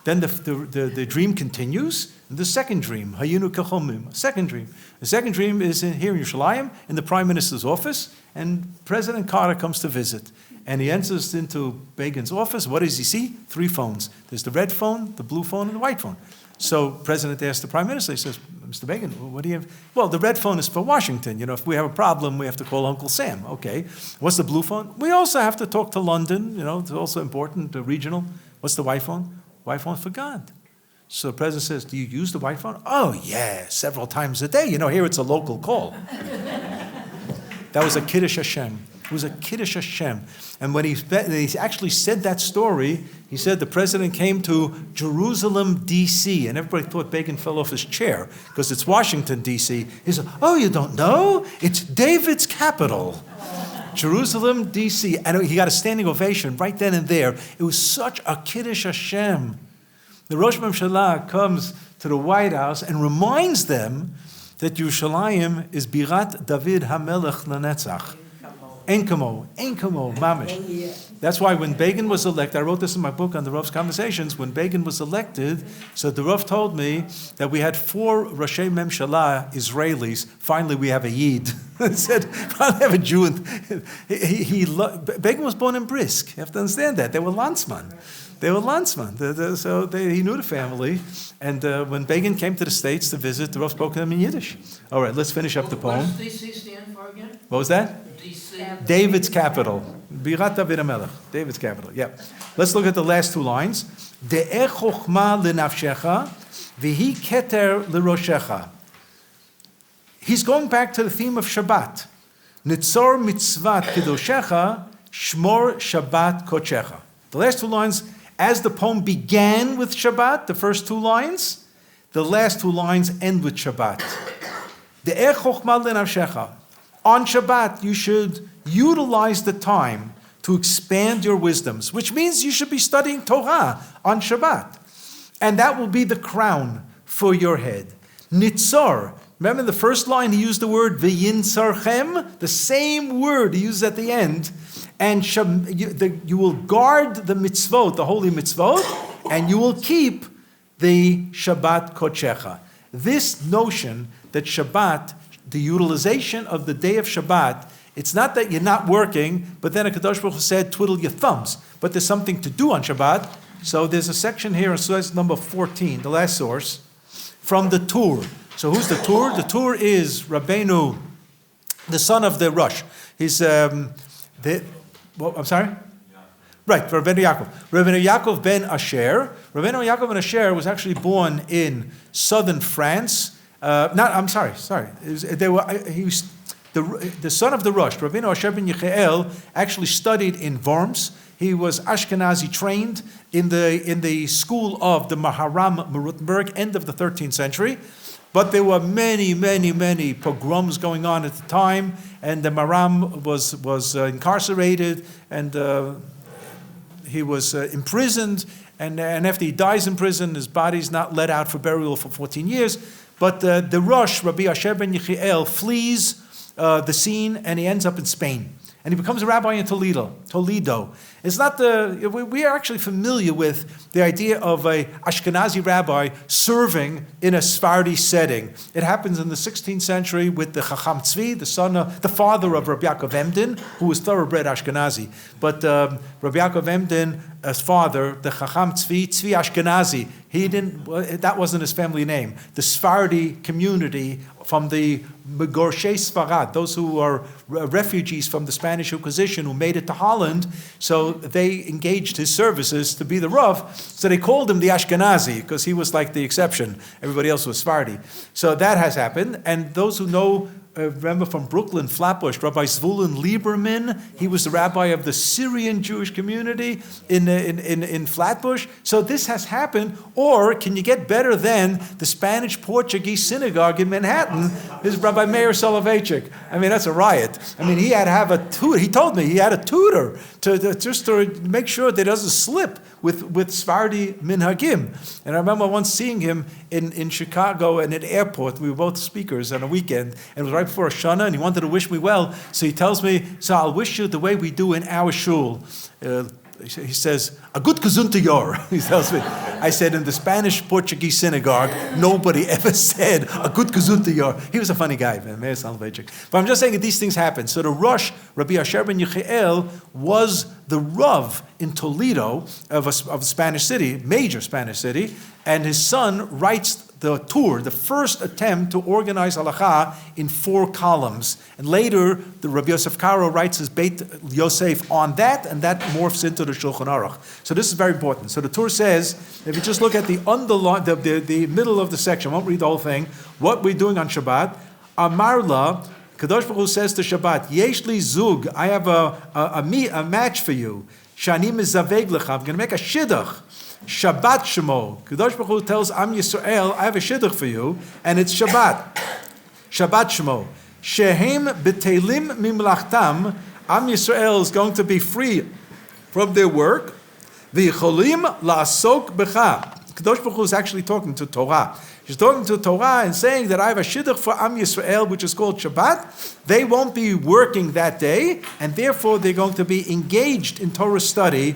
Then the dream continues. The second dream, Hayinu kecholmim, second dream. The second dream is here in Yerushalayim, in the Prime Minister's office, and President Carter comes to visit. And he enters into Begin's office. What does he see? 3 phones. There's the red phone, the blue phone, and the white phone. So President asked the Prime Minister, he says, Mr. Begin, what do you have? Well, the red phone is for Washington. If we have a problem, we have to call Uncle Sam. Okay. What's the blue phone? We also have to talk to London. It's also important, regional. What's the white phone? White phone for God. So the President says, do you use the white phone? Oh, yeah, several times a day. Here it's a local call. That was a Kiddush Hashem. It was a Kiddush Hashem. And when he actually said that story, he said the president came to Jerusalem, D.C., and everybody thought Begin fell off his chair because it's Washington, D.C. He said, oh, you don't know? It's David's capital. Jerusalem, D.C. And he got a standing ovation right then and there. It was such a Kiddush Hashem. The Rosh Hashanah comes to the White House and reminds them that Yerushalayim is Birat David HaMelech Lanetzach. Ein kamo, mamish. That's why when Begin was elected, I wrote this in my book on the Rav's Conversations, when Begin was elected, so the Rav told me that we had 4 Roshei Memshalah Israelis. Finally, we have a Yid. He said, finally have a Jew. Begin was born in Brisk. You have to understand that. They were Landsman. They were Landsman. He knew the family. And when Begin came to the States to visit, the Rav spoke to them in Yiddish. All right, let's finish up the poem. What does DC stand for again? What was that? DC. David's capital. Birat David HaMelech. David's capital, yeah. Let's look at the last two lines. De'eh chochma l'nafshecha, v'hi keter l'roshecha. He's going back to the theme of Shabbat. Nitzor mitzvat kedoshecha, shmor Shabbat kochecha. The last two lines, as the poem began with Shabbat, the first two lines, the last two lines end with Shabbat. De'eh chochma l'nafshecha. On Shabbat, you should utilize the time to expand your wisdoms, which means you should be studying Torah on Shabbat. And that will be the crown for your head. Nitzor. Remember in the first line, he used the word v'yinsarchem, the same word he used at the end. And you will guard the mitzvot, the holy mitzvot, and you will keep the Shabbat kochecha. This notion that Shabbat, the utilization of the day of Shabbat, it's not that you're not working, but then HaKadosh Baruch Hu said, twiddle your thumbs. But there's something to do on Shabbat. So there's a section here in source number 14, the last source, from the Tur. So who's the Tur? The Tur is Rabbeinu, the son of the Rosh. He's, I'm sorry? Right, Rabbeinu Yaakov. Rabbeinu Yaakov ben Asher. Rabbeinu Yaakov ben Asher was actually born in southern France. He was the son of the Rosh. Rabbeinu Asher ben Yechiel actually studied in Worms. He was Ashkenazi trained in the school of the Maharam Rutenberg, end of the 13th century. But there were many, many, many pogroms going on at the time, and the Maharam was incarcerated, and he was imprisoned, and after he dies in prison, his body's not let out for burial for 14 years. But the Rosh, Rabbi Asher ben Yechiel, flees the scene, and he ends up in Spain. And he becomes a rabbi in Toledo. It's not we are actually familiar with the idea of a Ashkenazi rabbi serving in a Sephardi setting. It happens in the 16th century with the Chacham Tzvi, the father of Rabbi Yaakov Emden, who was thoroughbred Ashkenazi. But Rabbi Yaakov Emden's father, the Chacham Tzvi Ashkenazi, that wasn't his family name. The Sephardi community from the Megorshei Sfarad, those who are refugees from the Spanish Inquisition who made it to Holland, so they engaged his services to be the Rav, so they called him the Ashkenazi, because he was like the exception. Everybody else was Sephardi. So that has happened, and those who know, remember from Brooklyn, Flatbush, Rabbi Zvulun Lieberman, he was the rabbi of the Syrian Jewish community in Flatbush. So this has happened. Or can you get better than the Spanish-Portuguese synagogue in Manhattan? This is Rabbi Meir Soloveitchik. I mean, that's a riot. I mean, he had to have a tutor. He told me he had a tutor to make sure that it doesn't slip with Sephardi minhagim. And I remember once seeing him in Chicago in an airport. We were both speakers on a weekend, and it was right before Shana, and he wanted to wish me well. So he tells me, so I'll wish you the way we do in our shul. He says, a good gesundte Jahr, he tells me. I said, in the Spanish-Portuguese synagogue, nobody ever said a good gesundte Jahr. He was a funny guy, man, Meir Soloveitchik. But I'm just saying that these things happen. So the Rosh, Rabbi Asher ben Yechiel, was the Rav in Toledo of a Spanish city, major Spanish city, and his son writes the Tur, the first attempt to organize halacha in 4 columns. And later, the Rabbi Yosef Karo writes his Beit Yosef on that, and that morphs into the Shulchan Aruch. So this is very important. So the Tur says, if you just look at the underline, the middle of the section, I won't read the whole thing, what we're doing on Shabbat, Amar La, Kadosh Baruch Hu says to Shabbat, Yesh li zug, I have a match for you. Shani mizaveg lecha, I'm going to make a shidduch. Shabbat Shemo. Kadosh Baruch Hu tells Am Yisrael, I have a shidduch for you, and it's Shabbat. Shabbat Shemo. Shehem betelim mimlachtam. Am Yisrael is going to be free from their work. V'yicholim la'asok becha. Kadosh Baruch Hu is actually talking to Torah. He's talking to Torah and saying that I have a shidduch for Am Yisrael, which is called Shabbat. They won't be working that day, and therefore they're going to be engaged in Torah study.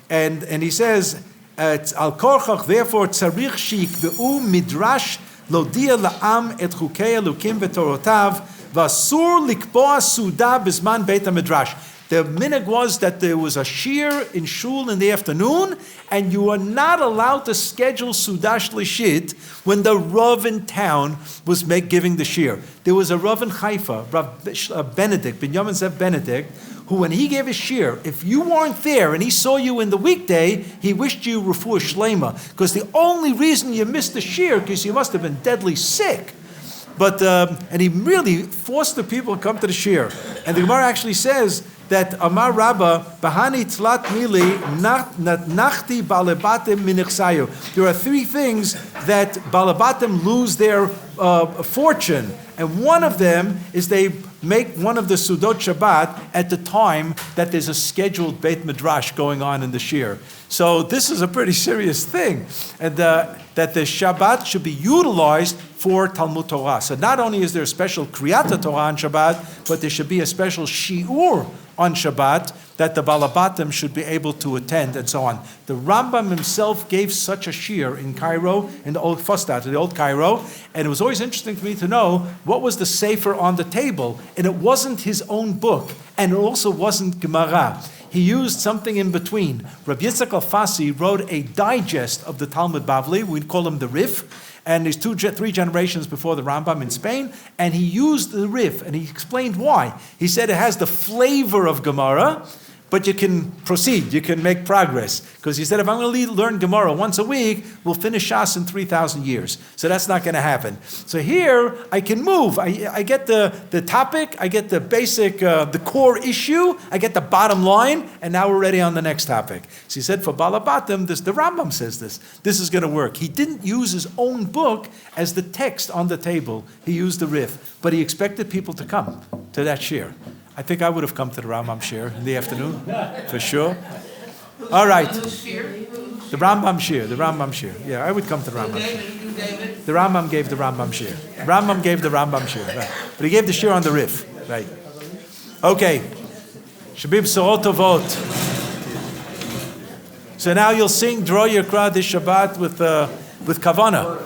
And he says, Al korchach, therefore, tzarich shikveu midrash lodia la'am et chukei Elokim v'torotav v'asur likpoa suda b'zman beit hamidrash. The minhag was that there was a shir in shul in the afternoon, and you are not allowed to schedule Sudash Lishit when the Rav in town was giving the shir. There was a Rav in Haifa, Rav Benedict, Binyamin Zev Benedict, who when he gave his shir, if you weren't there and he saw you in the weekday, he wished you refuah shlema, because the only reason you missed the shir, because you must have been deadly sick. But and he really forced the people to come to the shir. And the Gemara actually says that Amar Rabba Bahani Tlat Mili Nachti Balabatim Minichsayu. There are three things that Balabatim lose their fortune, and one of them is they make one of the Sudot Shabbat at the time that there's a scheduled Beit Midrash going on in the shir. So this is a pretty serious thing, and that the Shabbat should be utilized for Talmud Torah. So not only is there a special Kriyat Torah on Shabbat, but there should be a special Shiur on Shabbat that the Balabatim should be able to attend, and so on. The Rambam himself gave such a shir in Cairo, in the old Fustat, the old Cairo, and it was always interesting for me to know what was the sefer on the table, and it wasn't his own book, and it also wasn't Gemara. He used something in between. Rabbi Yitzchak Alfasi wrote a digest of the Talmud Bavli, we'd call him the Rif, and there's 3 generations before the Rambam in Spain, and he used the Rif, and he explained why. He said it has the flavor of Gemara, but you can proceed, you can make progress. Because he said, if I'm going to learn Gemara once a week, we'll finish Shas in 3,000 years. So that's not going to happen. So here, I can move. I get the topic, I get the basic, the core issue, I get the bottom line, and now we're ready on the next topic. So he said, for Balabatim, the Rambam says this. This is going to work. He didn't use his own book as the text on the table. He used the Rif. But he expected people to come to that shir. I think I would have come to the Rambam shir in the afternoon, for sure. All right. The Rambam shir. Yeah, I would come to the Rambam shir. The Rambam gave the Rambam shir. Rambam gave the Rambam shir, right. But he gave the shir on the Rif, right. Okay. Shabib Sorot Tovot. So now you'll sing Dror Yikra this Shabbat with Kavana.